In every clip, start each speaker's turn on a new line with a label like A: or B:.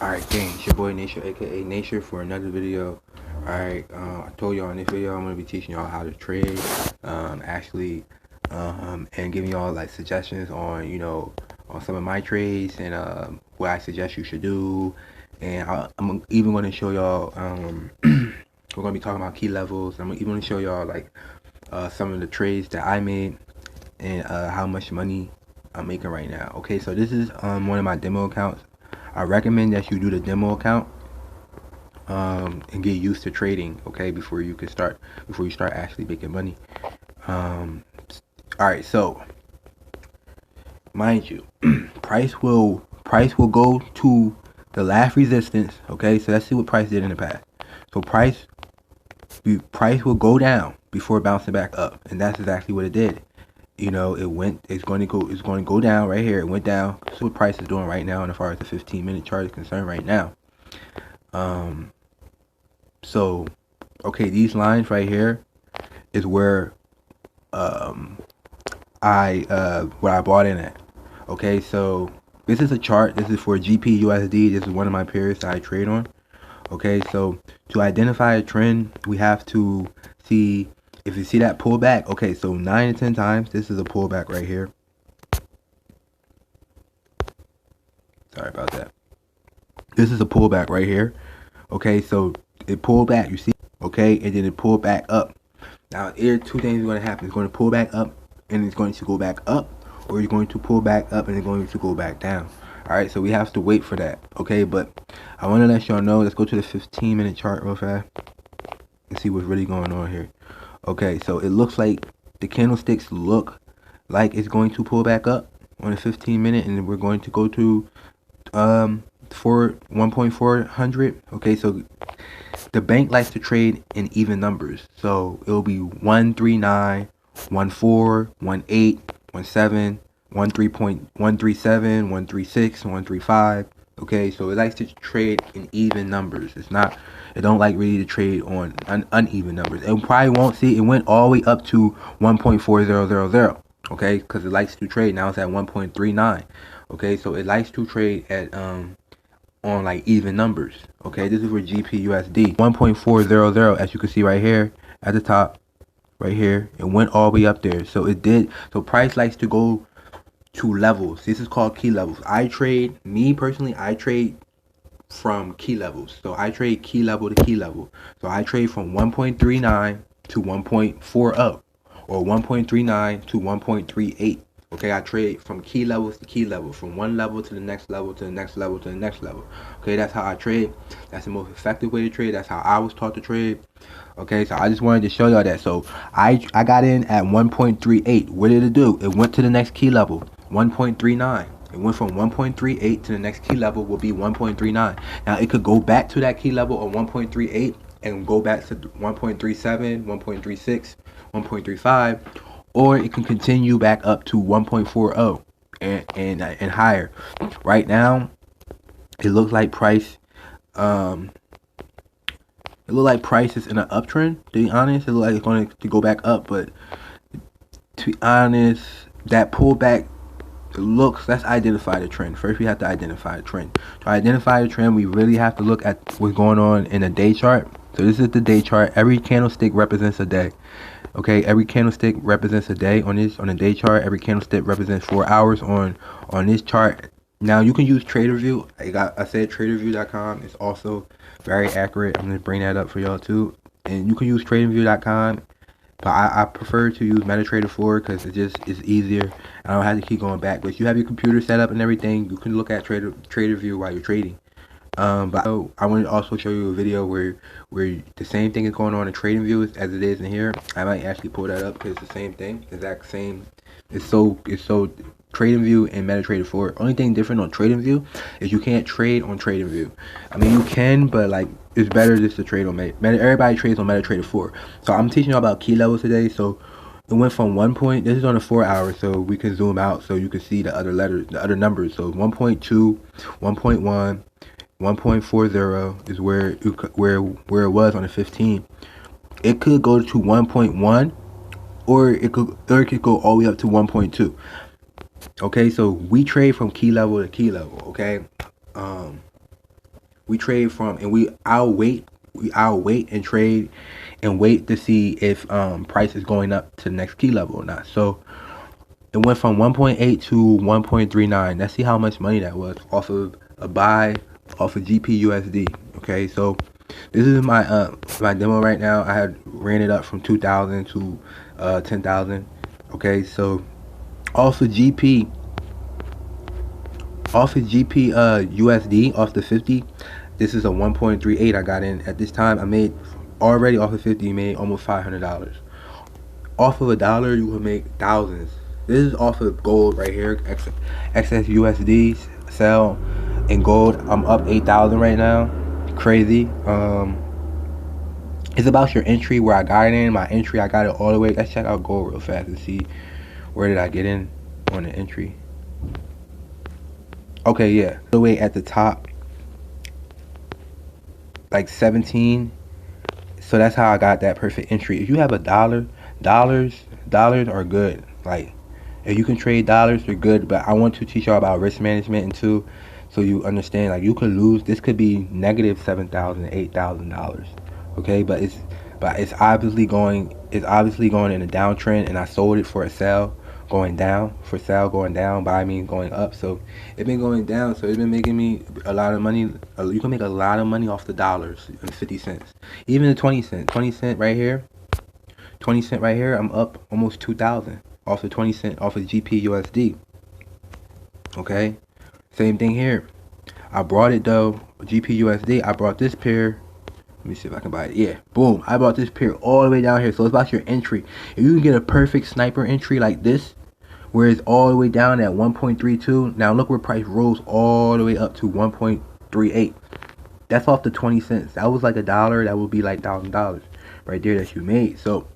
A: Alright, gang, it's your boy Nature, aka Nature, for another video. Alright, I told y'all in this video I'm gonna be teaching y'all how to trade, and giving y'all like suggestions on, on some of my trades and what I suggest you should do. And I'm even gonna show y'all, we're gonna be talking about key levels. I'm even gonna show y'all like some of the trades that I made and how much money I'm making right now. Okay, so this is one of my demo accounts. I recommend that you do the demo account and get used to trading, okay, before you start actually making money. All right, so mind you, price will go to the last resistance. Okay, so let's see what price did in the past. So price will go down before bouncing back up, and that's exactly what it did. It's going to go down right here. It went down. So what price is doing right now, and as far as the 15-minute chart is concerned right now. So okay, these lines right here is where what I bought in at. Okay, so this is a chart. This is for XAUUSD. This is one of my pairs that I trade on. Okay, so to identify a trend, we have to see if you see that pullback. Okay, so 9 to 10 times, this is a pullback right here. Sorry about that. This is a pullback right here. Okay, so it pulled back, you see? Okay, and then it pulled back up. Now, here are two things are going to happen. It's going to pull back up, and it's going to go back up, or it's going to pull back up, and it's going to go back down. All right, so we have to wait for that. Okay, but I want to let y'all know. Let's go to the 15-minute chart real fast and see what's really going on here. Okay, so it looks like the candlesticks look like it's going to pull back up on the 15-minute, and we're going to go to for 1.400. Okay, so the bank likes to trade in even numbers, so it'll be 139, 14, 18, 17, 13.137, 136, 135. Okay, so it likes to trade in even numbers. It don't like really to trade on uneven numbers. It probably won't see. It went all the way up to 1.4000. Okay, because it likes to trade. Now it's at 1.39. Okay, so it likes to trade at on like even numbers. Okay, this is for XAUUSD 1.400, as you can see right here at the top, right here. It went all the way up there. So it did. So price likes to go to levels. This is called key levels. Me personally, I trade from key levels. So I trade key level to key level. So I trade from 1.39 to 1.40 or 1.39 to 1.38. Okay, I trade from key levels to key level, from one level to the next level to the next level to the next level. Okay, that's how I trade. That's the most effective way to trade. That's how I was taught to trade. Okay, so I just wanted to show y'all that. So I got in at 1.38. What did it do? It went to the next key level, 1.39. It went from 1.38 to the next key level will be 1.39. Now it could go back to that key level of 1.38 and go back to 1.37, 1.36, 1.35, or it can continue back up to 1.40 and higher. Right now, it looks like price is in an uptrend. To be honest, it looks like it's going to go back up, but to be honest, that pullback let's identify the trend. First, we have to identify the trend. To identify the trend, we really have to look at what's going on in a day chart. So this is the day chart. Every candlestick represents a day. Okay, every candlestick represents a day on a day chart. Every candlestick represents 4 hours on this chart. Now you can use TraderView. I said TraderView.com is also very accurate. I'm gonna bring that up for y'all too. And you can use TraderView.com, but I prefer to use MetaTrader4 because it's easier. I don't have to keep going back. But if you have your computer set up and everything, you can look at TraderView while you're trading. But I want to also show you a video where the same thing is going on in TradingView as it is in here. I might actually pull that up because it's the same thing, exact same. It's so TradingView and MetaTrader4. Only thing different on TradingView is you can't trade on TradingView. I mean, you can, but like it's better just to trade on everybody trades on MetaTrader4. So I'm teaching you about key levels today. So it went from this is on a 4 hour, so we can zoom out so you can see the other the other numbers. So 1.2, 1.1. 1.40 is where it was on the 15. It could go to 1.1, or it could go all the way up to 1.2. Okay, so we trade from key level to key level. Okay, We trade from, and I'll wait and trade and wait to see if price is going up to the next key level or not. So it went from 1.8 to 1.39. Let's see how much money that was off of a buy off of GPUSD. Okay, so this is my my demo right now. I had ran it up from 2,000 to 10,000. Okay, so off of GP USD off the 50, this is a 1.38 I got in at this time. I made already off of 50, made almost $500. Off of $1, you can make thousands. This is off of gold right here, XAUUSD sell in gold. I'm up 8,000 right now. Crazy. It's about your entry, where I got it in. My entry, I got it all the way. Let's check out gold real fast and see where did I get in on the entry. Okay, yeah, all the way at the top, like 17. So that's how I got that perfect entry. If you have $1, dollars are good. Like, if you can trade dollars, they're good. But I want to teach y'all about risk management and too, so you understand, like, you could lose. This could be negative $7,000, $8,000. Okay, but it's obviously going in a downtrend, and I sold it for a sell going down. For sale going down, but I mean going up. So it's been going down, so it's been making me a lot of money. You can make a lot of money off the dollars and 50 cents, even the 20 cent right here. 20 cent right here, I'm up almost 2,000 off the 20 cent off of GPUSD. Okay, same thing here. I brought it though, GPUSD. I brought this pair. Let me see if I can buy it. Yeah, boom. I brought this pair all the way down here. So it's about your entry. If you can get a perfect sniper entry like this, where it's all the way down at 1.32. Now look where price rose all the way up to 1.38. That's off the 20 cents. That was like $1. That would be like $1,000 right there that you made. So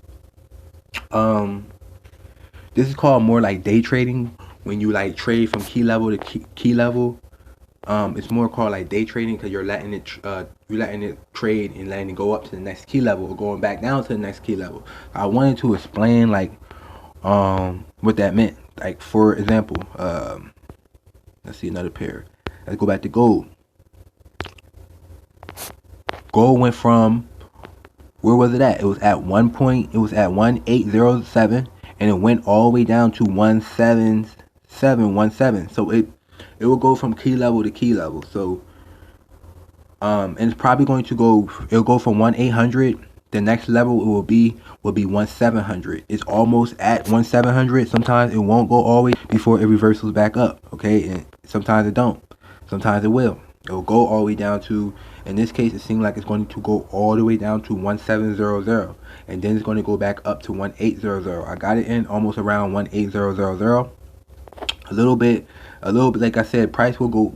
A: this is called more like day trading, when you like trade from key level to key level. It's more called like day trading, because you're letting it trade and letting it go up to the next key level, or going back down to the next key level. I wanted to explain like what that meant. Like, for example, let's see another pair. Let's go back to gold. Gold went from, where was it at? It was at 1807, and it went all the way down to 17717. So it will go from key level to key level. So and it's probably going to go, it'll go from 1,800. The next level it will be 1,700. It's almost at 1,700. Sometimes it won't go all the way before it reverses back up. Okay, and sometimes it don't. Sometimes it will. It will go all the way down to, in this case, it seems like it's going to go all the way down to 1,700, and then it's going to go back up to 1,800. I got it in almost around 1,8000. A little bit, like I said, price won't go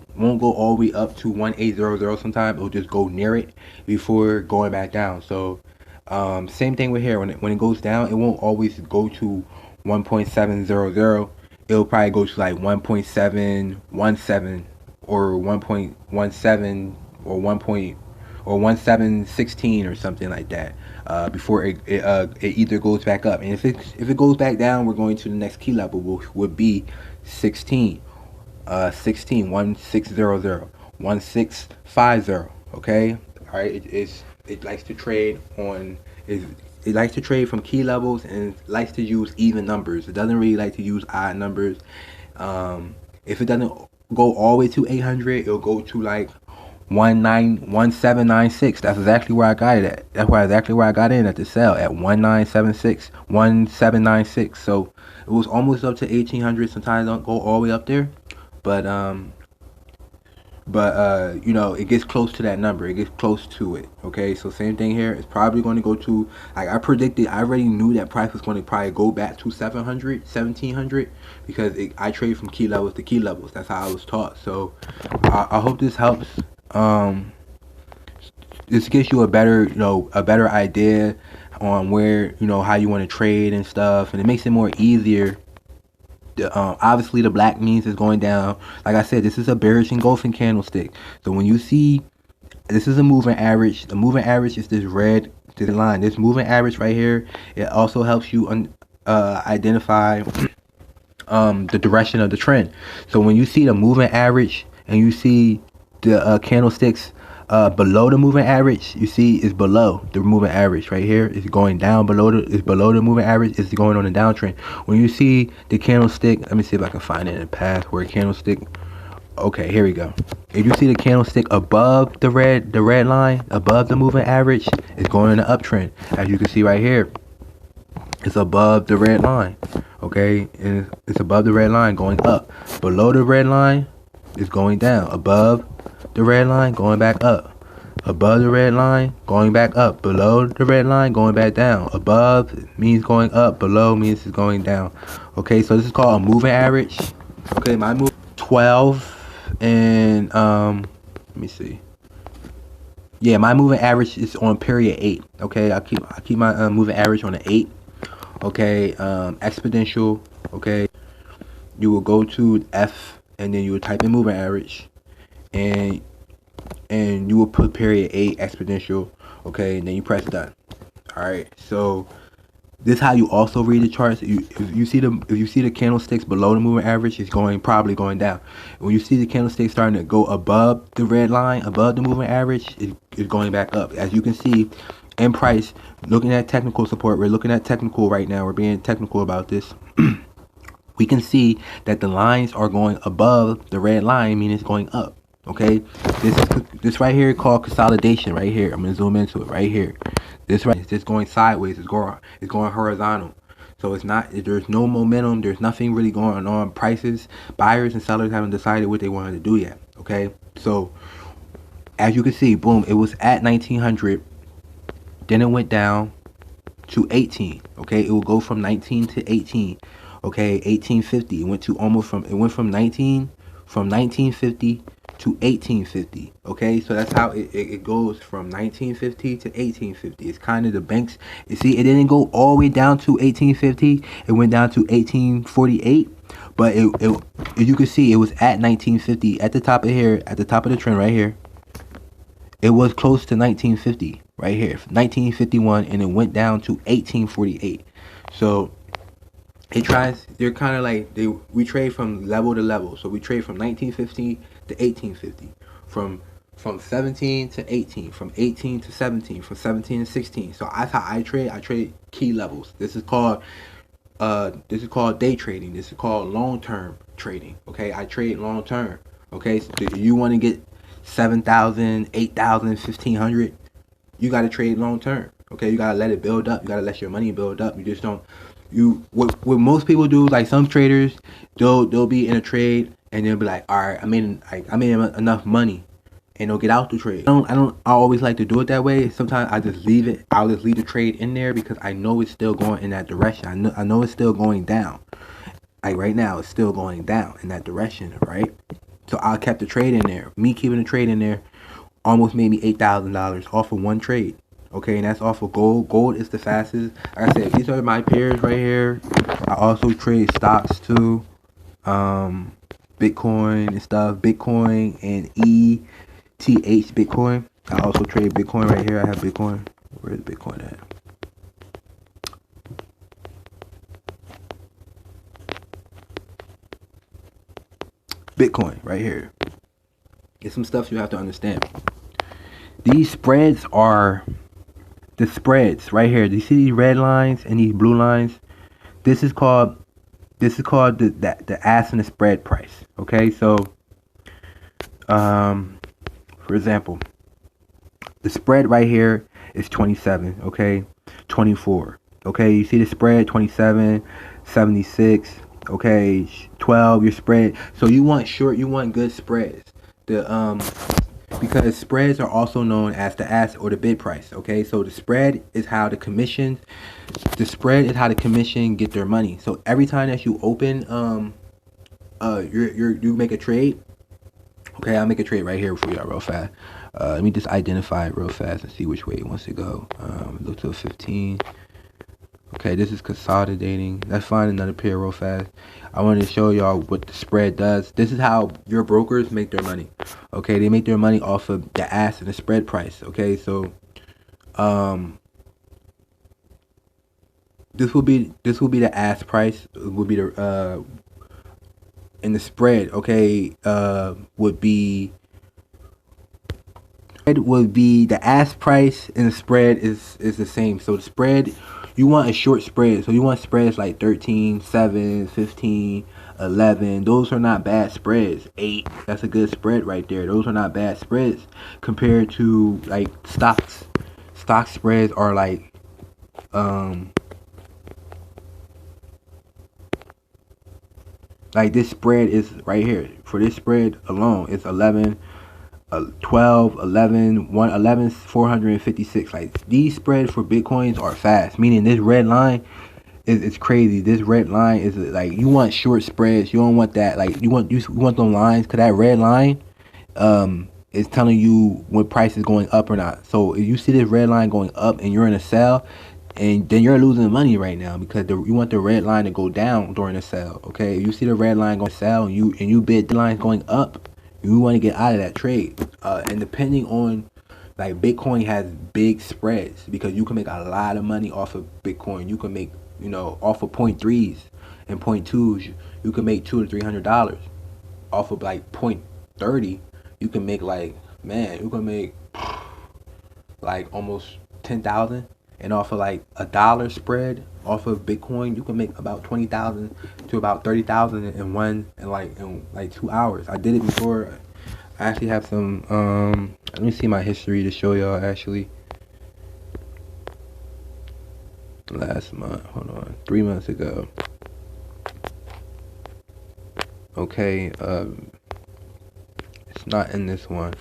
A: all the way up to 1,800. Sometimes it'll just go near it before going back down. So same thing with here. When it goes down, it won't always go to 1.700. It'll probably go to like 1.717 or 1.17 or 1.1716 or something like that, before it either goes back up. And if it goes back down, we're going to the next key level, which would be 16, 16, 1600, 1650. Okay, all right. It likes to trade on it likes to trade from key levels, and likes to use even numbers. It doesn't really like to use odd numbers. If it doesn't go all the way to 800, it'll go to like 1796. That's exactly where I got it at. That's exactly where I got in at the sell, at 1976, 1796. So it was almost up to 1800. Sometimes don't go all the way up there, but you know, it gets close to that number. It gets close to it. Okay, so same thing here. It's probably going to go to, like I predicted, I already knew that price was going to probably go back to 700, 1700, because I trade from key levels to key levels. That's how I was taught. So I hope this helps. This gives you a better idea on where, how you want to trade and stuff, and it makes it more easier. Obviously the black means is going down. Like I said, this is a bearish engulfing candlestick. So when you see, this is a moving average. The moving average is this red to the line. This moving average right here, it also helps you identify the direction of the trend. So when you see the moving average and you see the candlesticks below the moving average. You see, it's below the moving average right here. It's going down below it's below the moving average. It's going on a downtrend. When you see the candlestick, let me see if I can find it in the past where candlestick. Okay, here we go. If you see the candlestick above the red line, above the moving average, it's going in an uptrend. As you can see right here, it's above the red line. Okay, and it's above the red line going up. Below the red line, it's going down. Above the red line, going back up. Above the red line, going back up. Below the red line, going back down. Above means going up. Below means it's going down. Okay, so this is called a moving average. Okay, my move 12 and let me see. Yeah, my moving average is on period 8. Okay, I keep my moving average on an 8. Okay, exponential. Okay, you will go to F and then you will type in moving average, and you will put period 8 exponential. Okay, and then you press done. All right, so this is how you also read the charts. If you see the candlesticks below the moving average, it's probably going down. When you see the candlestick starting to go above the red line, above the moving average, it's going back up. As you can see, in price, looking at technical support, we're looking at technical right now. We're being technical about this. We can that the lines are going above the red line, meaning it's going up. Okay, this right here called consolidation. Right here, I'm gonna zoom into it. Right here, this right, it's just going sideways. It's going horizontal. So it's not. There's no momentum. There's nothing really going on. Prices, buyers and sellers haven't decided what they wanted to do yet. Okay, so as you can see, boom, it was at 1900. Then it went down to 18. Okay, it will go from 19 to 18. Okay, 1850. It went from 1950 to 1850. Okay, so that's how it goes from 1950 to 1850. It's kind of the banks. You see, it didn't go all the way down to 1850. It went down to 1848. But it you can see, it was at 1950 at the top of here, at the top of the trend right here. It was close to 1950 right here, 1951, and it went down to 1848. So they're kind of like, we trade from level to level. So we trade from 1950 to 1850, from 17 to 18, from 18 to 17, from 17 to 16. So that's how I trade. I trade key levels. This is called day trading. This is called long-term trading. Okay, I trade long-term. Okay, so if you want to get 7,000, 8,000, 1,500, you got to trade long-term. Okay, you got to let it build up. You got to let your money build up. You just don't. What most people do, like some traders, they'll be in a trade and they'll be like, all right, I made enough money, and they'll get out the trade. I always like to do it that way. Sometimes I just leave it. I'll just leave the trade in there because I know it's still going in that direction. I know it's still going down. Like right now, it's still going down in that direction, right? So I kept the trade in there. Me keeping the trade in there almost made me $8,000 off of one trade. Okay, and that's off of gold. Gold is the fastest. Like I said, these are my pairs right here. I also trade stocks too. Bitcoin and stuff. Bitcoin and ETH Bitcoin. I also trade Bitcoin right here. I have Bitcoin. Where's Bitcoin at? Bitcoin right here. It's some stuff you have to understand. These spreads are the spreads right here. Do you see these red lines and these blue lines? This is called the ask and the spread price. Okay, so for example, the spread right here is 27. Okay, 24. Okay, you see the spread 27, 76. Okay, 12. Your spread. So you want good spreads. Because spreads are also known as the ask or the bid price. Okay, so the spread is how the commission get their money. So every time that you open you make a trade. Okay, I'll make a trade right here for y'all real fast. Let me just identify it real fast and see which way it wants to go. Look to a 15. Okay, this is consolidating. Let's find another pair real fast. I wanted to show y'all what the spread does. This is how your brokers make their money. Okay, they make their money off of the ask and the spread price. Okay, so this will be the ask price. It will be the and the spread. Okay, would be It would be the ask price and the spread is the same. So the spread, you want a short spread. So you want spreads like 13, 7, 15, 11. Those are not bad spreads. 8, that's a good spread right there. Those are not bad spreads compared to like stocks. Stock spreads are like this spread is right here. For this spread alone, it's 11, 12, 11, 1, 11, 456. Like these spreads for Bitcoins are fast. Meaning this red line is crazy. This red line is like, you want short spreads. You don't want that. Like you want them lines, cause that red line is telling you when price is going up or not. So if you see this red line going up and you're in a sell, and then you're losing money right now, because you want the red line to go down during the sell. Okay, if you see the red line going to sell and you bid the line going up, you want to get out of that trade. And depending on, like, Bitcoin has big spreads because you can make a lot of money off of Bitcoin. You can make, off of 0.3s and 0.2s, you can make $200 to $300. Off of like 0.30, you can make you can make like almost 10,000. And off of like $1 spread off of Bitcoin, you can make about 20,000 to about 30,000 in 2 hours. I did it before. I actually have some. Let me see my history to show y'all. Actually, last month. Hold on, 3 months ago. Okay. It's not in this one.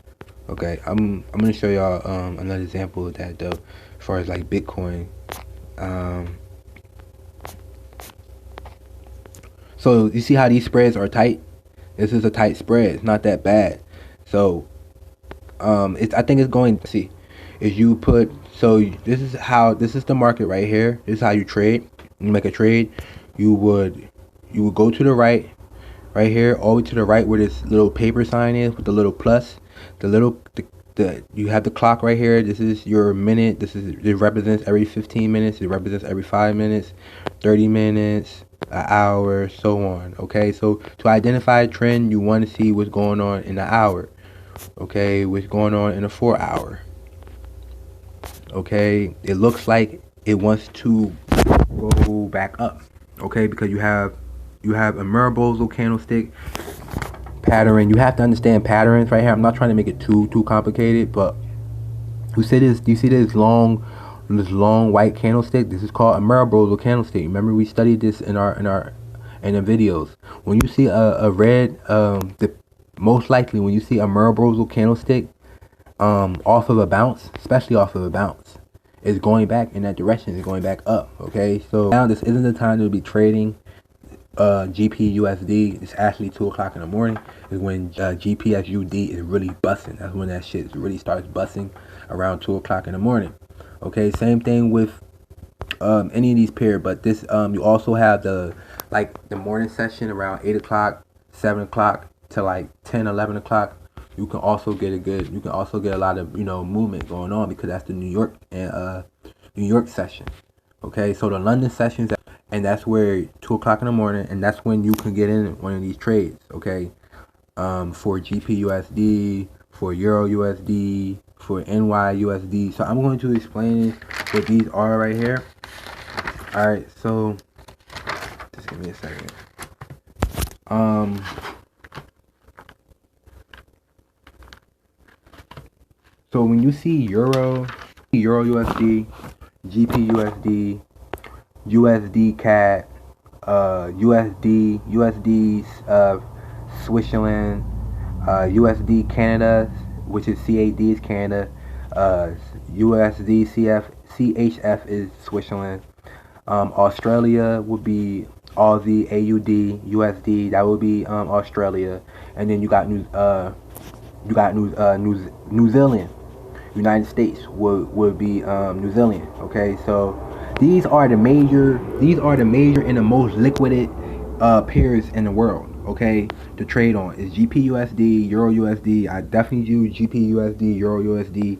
A: Okay, I'm gonna show y'all another example of that though, as far as like Bitcoin. So you see how these spreads are tight? This is a tight spread. It's not that bad. So I think it's going to see. Is you put, so this is the market right here. This is how you trade. You make a trade. You would go to the right here, all the way to the right where this little paper sign is with the little plus. You have the clock right here. This is your minute. It represents every 15 minutes. It represents every 5 minutes, 30 minutes, an hour, so on. Okay, so to identify a trend, you want to see what's going on in the hour. Okay, what's going on in a 4 hour. Okay, it looks like it wants to go back up. Okay, because you have a Maribosa candlestick pattern. You have to understand patterns right here. I'm not trying to make it too complicated, but you see this long white candlestick? This is called a Maribosa candlestick. Remember, we studied this in the videos. When you see a red, most likely when you see a Maribosa candlestick off of a bounce, especially off of a bounce, it's going back in that direction. It's going back up. Okay, so now this isn't the time to be trading GPUSD. It's actually 2 o'clock in the morning is when GPSUD is really busting. That's when that shit really starts busting, around 2 o'clock in the morning. Okay, same thing with any of these pairs, but this you also have the morning session around 8 o'clock, 7 o'clock to like 10, 11 o'clock. You can also get a lot of movement going on, because that's the New York session. Okay, so the London sessions, and that's where 2 o'clock in the morning, and that's when you can get in one of these trades. Okay, for GPUSD, for EURUSD, for NYUSD. So I'm going to explain what these are right here. All right, so just give me a second. So when you see EURUSD, GPUSD, USD CAD, USD Switzerland, USD Canada, which is CAD is Canada, USD CHF is Switzerland, Australia would be Aussie, AUD, USD, that would be Australia, and then you got New Zealand. United States would be New Zealand. Okay, so these are the major and the most liquid pairs in the world. Okay, to trade on is GPUSD, EURUSD. I definitely use GPUSD, EURUSD,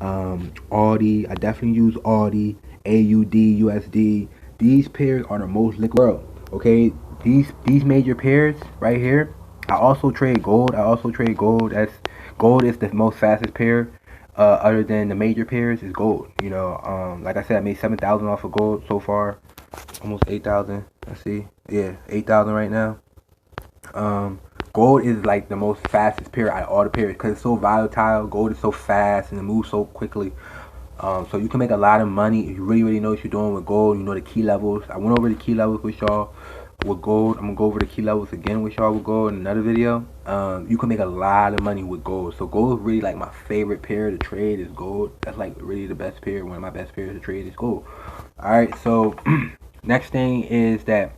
A: AUD. I definitely use AUD, AUD, USD. These pairs are the most liquid in the world. Okay, these major pairs right here. I also trade gold. Gold is the most fastest pair. other than the major pairs, is gold. You know, like I said, I made 7,000 off of gold so far, almost 8,000. Let's see, yeah, 8,000 right now. Gold is like the most fastest pair out of all the pairs because it's so volatile. Gold is so fast and it moves so quickly. So you can make a lot of money if you really know what you're doing with gold. You know the key levels. I went over the key levels with y'all with gold. I'm gonna go over the key levels again with y'all with gold in another video. You can make a lot of money with gold. So gold is really like my favorite pair to trade is gold. That's like really the best pair. One of my best pairs to trade is gold. Alright, so next thing is that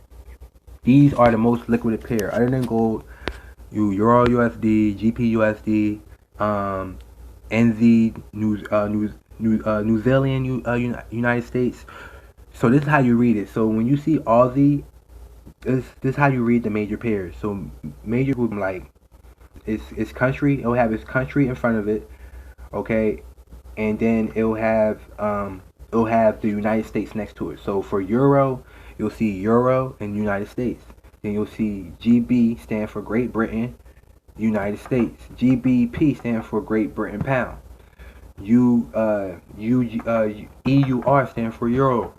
A: these are the most liquid pair. Other than gold, Euro USD, GP USD, NZ, New Zealand, United States. So this is how you read it. So when you see Aussie, this is how you read the major pairs. So major would be like its country. It'll have its country in front of it, okay, and then it'll have the United States next to it. So for Euro, you'll see Euro and United States. Then you'll see GB stand for Great Britain, United States. GBP stand for Great Britain pound. EUR stand for Euro.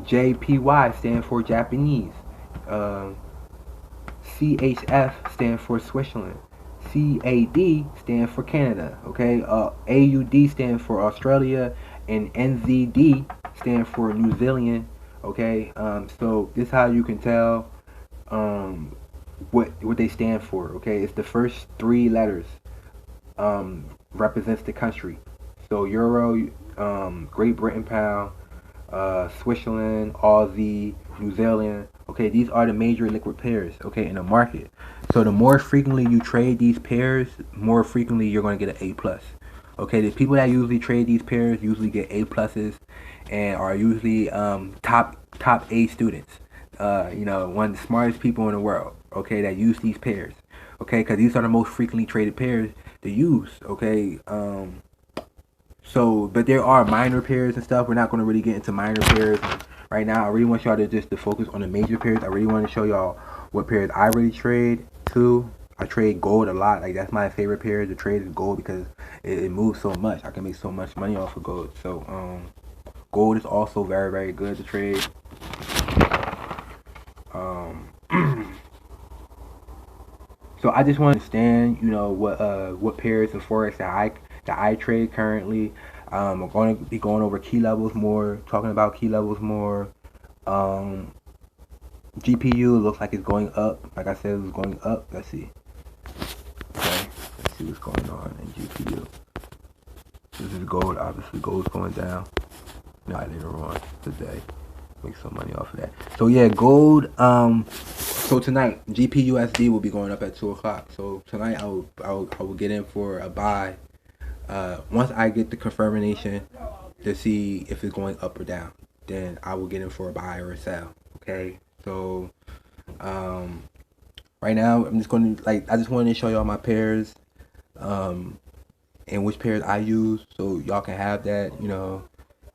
A: JPY stand for Japanese. CHF stand for Switzerland. CAD stand for Canada. Okay. AUD stand for Australia, and NZD stand for New Zealand. Okay. So this is how you can tell what they stand for. Okay. It's the first three letters represents the country. So Euro, Great Britain pound, Switzerland, Aussie, New Zealand. Okay, these are the major liquid pairs, okay, in the market. So the more frequently you trade these pairs, more frequently you're going to get an A plus. Okay, the people that usually trade these pairs usually get A pluses and are usually top A students. You know, one of the smartest people in the world. Okay, that use these pairs. Okay, because these are the most frequently traded pairs to use. Okay, so, but there are minor pairs and stuff. We're not going to really get into minor pairs right now. I really want y'all to focus on the major pairs. I really want to show y'all what pairs I really trade too. I trade gold a lot. Like, that's my favorite pair to trade is gold because it moves so much. I can make so much money off of gold. So, gold is also very, very good to trade. So I just want to understand, you know, what pairs and forex that I trade currently. I'm going to be going over key levels more, talking about key levels more. GPU looks like it's going up. Like I said, it's going up. Let's see. Okay, let's see what's going on in GPU. This is gold. Obviously, gold's going down. Not later on today. Make some money off of that. So yeah, gold. So tonight, GPUSD will be going up at 2 o'clock. So tonight, I will get in for a buy. Once I get the confirmation to see if it's going up or down, then I will get in for a buy or a sell. Okay. So right now, I'm just going to I just wanted to show y'all my pairs, and which pairs I use, so y'all can have that, you know.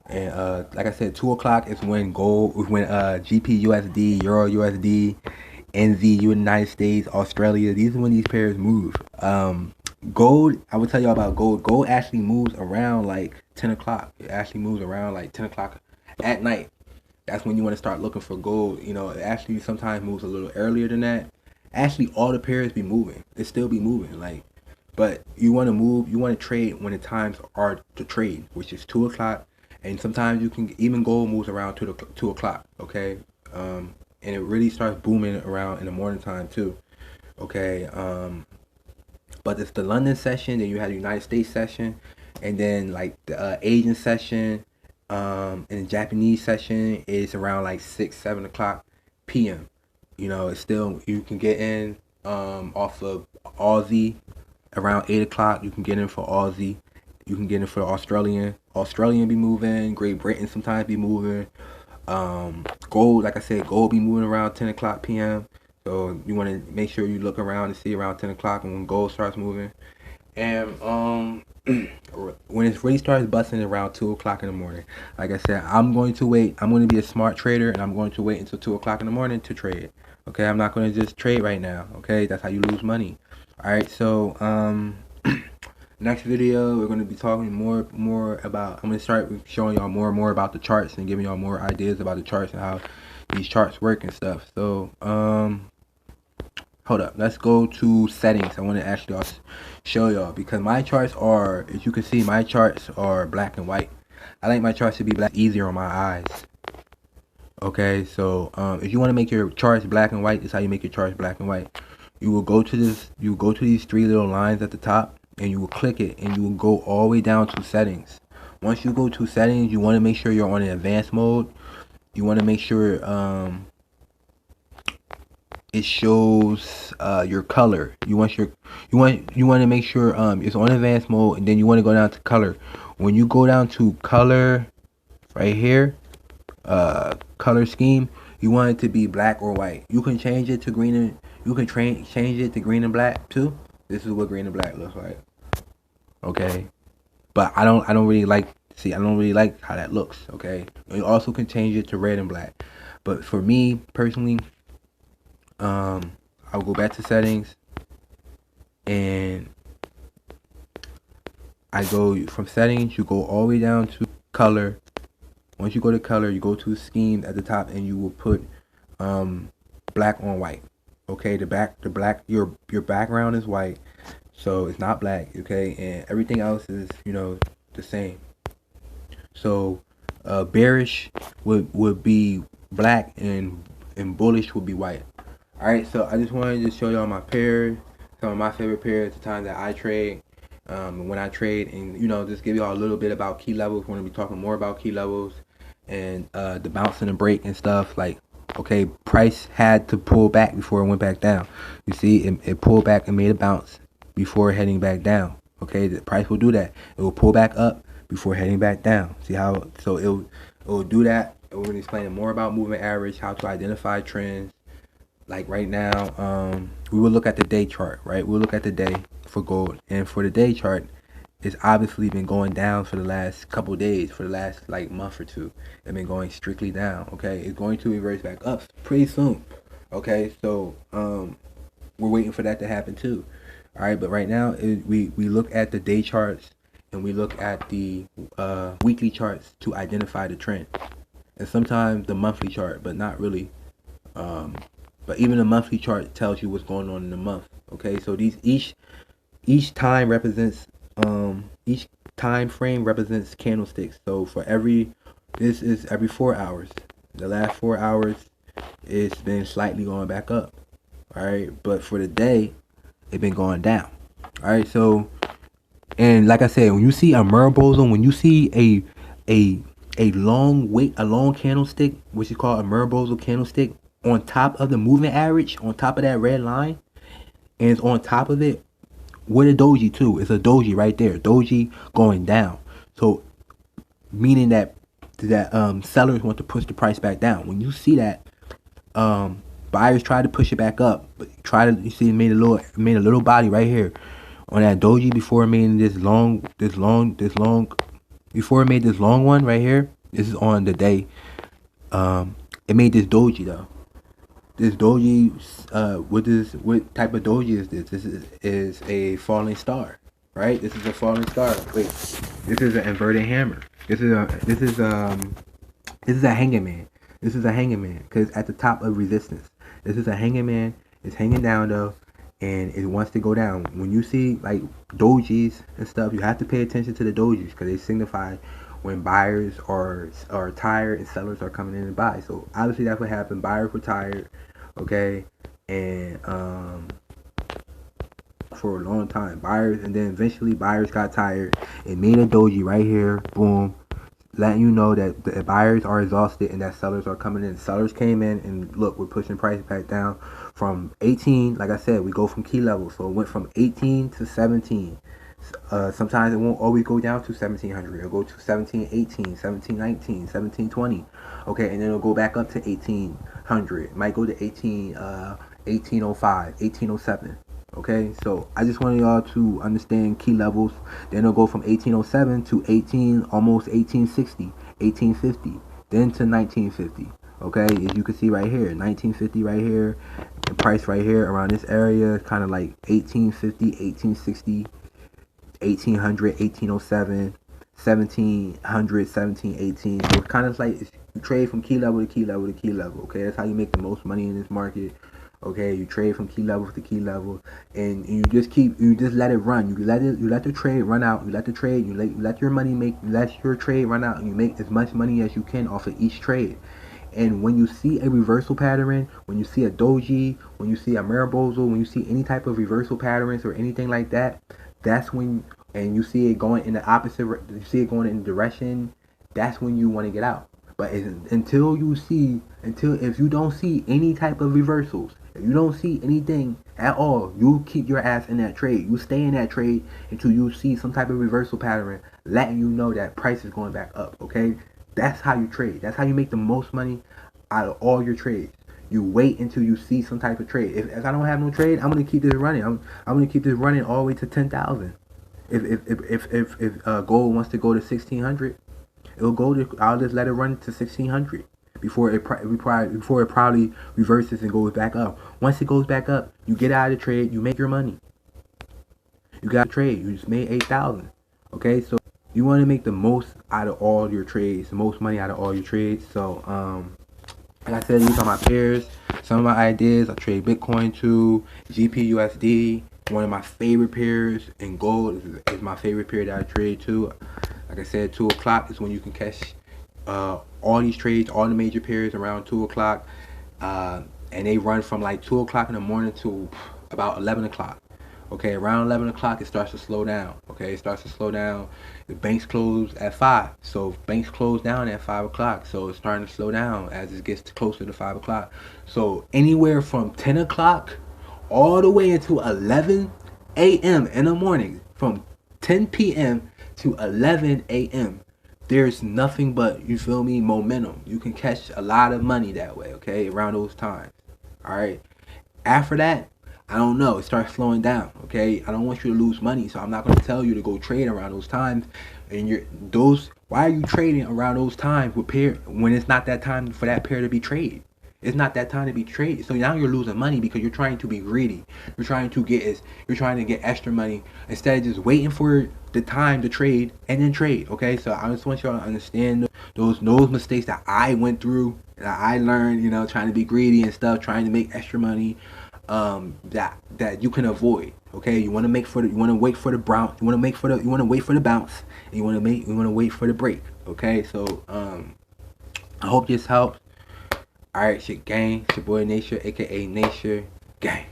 A: And like I said, 2 o'clock is when GPUSD, Euro USD, NZ, United States, Australia. These are when these pairs move. Gold, I will tell y'all about gold. Gold actually moves around like 10 o'clock. It actually moves around like 10 o'clock at night. That's when you want to start looking for gold. You know, it actually sometimes moves a little earlier than that. Actually, all the pairs be moving. It still be moving. Like, but you want to move, you want to trade when the times are to trade, which is 2 o'clock. And sometimes you can, even gold moves around 2 o'clock, okay? And it really starts booming around in the morning time too, okay? But it's the London session, then you have the United States session, and then like the Asian session, and the Japanese session is around like 6-7 o'clock p.m. You know, it's still, you can get in off of Aussie around 8 o'clock. You can get in for Aussie. You can get in for Australian be moving. Great Britain sometimes be moving. Gold, like I said, gold be moving around 10 o'clock p.m. So you want to make sure you look around and see around 10 o'clock when gold starts moving. And when it really starts busting around 2 o'clock in the morning, like I said, I'm going to wait. I'm going to be a smart trader, and I'm going to wait until 2 o'clock in the morning to trade. Okay, I'm not going to just trade right now. Okay, that's how you lose money. All right, so Next video, we're going to be talking more about, I'm going to start showing y'all more and more about the charts and giving y'all more ideas about the charts and how these charts work and stuff. So, hold up, let's go to settings. I want to actually show y'all, because my charts are, as you can see, my charts are black and white. I like my charts to be black, easier on my eyes. Okay, so if you want to make your charts black and white, this is how you make your charts black and white. You will go to this, you will go to these three little lines at the top, and you will click it, and you will go all the way down to settings. Once you go to settings, you want to make sure you're on an advanced mode. You want to make sure it shows your color. You want to make sure it's on advanced mode, and then you want to go down to color. When you go down to color right here, color scheme, you want it to be black or white. You can change it to green, and you can change it to green and black too. This is what green and black looks like. Okay, but I don't really like how that looks. Okay, you also can change it to red and black, but for me personally, I'll go back to settings, and I go from settings, you go all the way down to color. Once you go to color, you go to scheme at the top, and you will put black on white. Okay, your background is white, so it's not black. Okay, and everything else is, you know, the same. So bearish would be black, and bullish would be white. All right, so I just wanted to show y'all my pairs, some of my favorite pairs, the time that I trade, when I trade, and, you know, just give y'all a little bit about key levels. We're going to be talking more about key levels and the bounce and the break and stuff. Like, okay, price had to pull back before it went back down. You see, it pulled back and made a bounce before heading back down. Okay, the price will do that. It will pull back up before heading back down. See how? So it will do that. We're going to explain more about moving average, how to identify trends. Like right now, we will look at the day chart, right? We'll look at the day for gold, and for the day chart, it's obviously been going down for the last couple days, for the last like month or two. It's been going strictly down. Okay, it's going to reverse back up pretty soon. Okay, so we're waiting for that to happen too. All right, but right now we look at the day charts, and we look at the weekly charts to identify the trend, and sometimes the monthly chart, but not really. But even the monthly chart tells you what's going on in the month. Okay, so these each time represents each time frame represents candlesticks. So for this is every 4 hours. The last 4 hours, it's been slightly going back up. All right, but for the day, it's been going down. All right, so, and like I said, when you see a Merbozo, when you see a long candlestick, which is called a Merbozo candlestick, on top of the moving average, on top of that red line, and it's on top of it with a doji too. It's a doji right there, doji going down. So meaning that sellers want to push the price back down. When you see that, buyers try to push it back up, but you see it made a little body right here on that doji before it made this long before it made this long one right here. This is on the day. It made this doji though. This doji, what type of doji is this? This is a falling star, right? This is a falling star. Wait, this is an inverted hammer. This is a hanging man. This is a hanging man because at the top of resistance. This is a hanging man. It's hanging down though, and it wants to go down. When you see like dojis and stuff, you have to pay attention to the dojis because they signify when buyers are tired and sellers are coming in and buy. So obviously that's what happened. Buyers were tired, okay, and for a long time, and then eventually buyers got tired and made a doji right here, boom, letting you know that the buyers are exhausted and that sellers are coming in. Sellers came in, and look, we're pushing price back down from 18. Like I said, we go from key levels, so it went from 18 to 17. Sometimes it won't always go down to 1700. It'll go to 1718, 1719, 1720. Okay, and then it'll go back up to 1800. It might go to 1805, 1807. Okay, so I just wanted y'all to understand key levels. Then it'll go from 1807 to almost 1860, 1850, then to 1950. Okay, as you can see right here, 1950 right here, the price right here around this area, kind of like 1850, 1860. 1800, 1807, 1700, 1718. So it's kind of like you trade from key level to key level to key level. Okay, that's how you make the most money in this market. Okay, you trade from key level to key level, and you just let it run. You let the trade run out. You let the trade. You let your money make. You let your trade run out, and you make as much money as you can off of each trade. And when you see a reversal pattern, when you see a doji, when you see a Maribozu, when you see any type of reversal patterns or anything like that, that's when, and you see it going in the opposite, you see it going in the direction, that's when you want to get out. But until if you don't see any type of reversals, if you don't see anything at all, you keep your ass in that trade. You stay in that trade until you see some type of reversal pattern letting you know that price is going back up. Okay, that's how you trade. That's how you make the most money out of all your trades. You wait until you see some type of trade. If I don't have no trade, I'm gonna keep this running. I'm gonna keep this running all the way to 10,000. If gold wants to go to 1600, it'll go to. I'll just let it run to 1600 before it probably reverses and goes back up. Once it goes back up, you get out of the trade. You make your money. You got a trade. You just made 8,000. Okay, so you want to make the most out of all your trades, the most money out of all your trades. So like I said, these are my pairs. Some of my ideas. I trade Bitcoin too, GPUSD. One of my favorite pairs, and gold is my favorite pair that I trade too. Like I said, 2 o'clock is when you can catch all these trades, all the major pairs around 2 o'clock. And they run from like 2 o'clock in the morning to about 11 o'clock. Okay, around 11 o'clock, it starts to slow down. Okay, it starts to slow down. The banks close at 5. So banks close down at 5 o'clock. So it's starting to slow down as it gets closer to 5 o'clock. So anywhere from 10 o'clock all the way until 11 a.m. in the morning, from 10 p.m. to 11 a.m., there's nothing but, you feel me, momentum. You can catch a lot of money that way, okay, around those times. All right. After that, I don't know. It starts slowing down. Okay, I don't want you to lose money, so I'm not going to tell you to go trade around those times. And why are you trading around those times with pair when it's not that time for that pair to be traded? It's not that time to be traded. So now you're losing money because you're trying to be greedy. You're trying to get extra money instead of just waiting for the time to trade and then trade. Okay, so I just want y'all to understand those mistakes that I went through, that I learned. You know, trying to be greedy and stuff, trying to make extra money. That you can avoid. Okay, you want to wait for the bounce. You want to wait for the bounce, and you want to wait for the break. Okay, so I hope this helps. All right, shit, gang. It's your boy Nature, aka Nature, gang.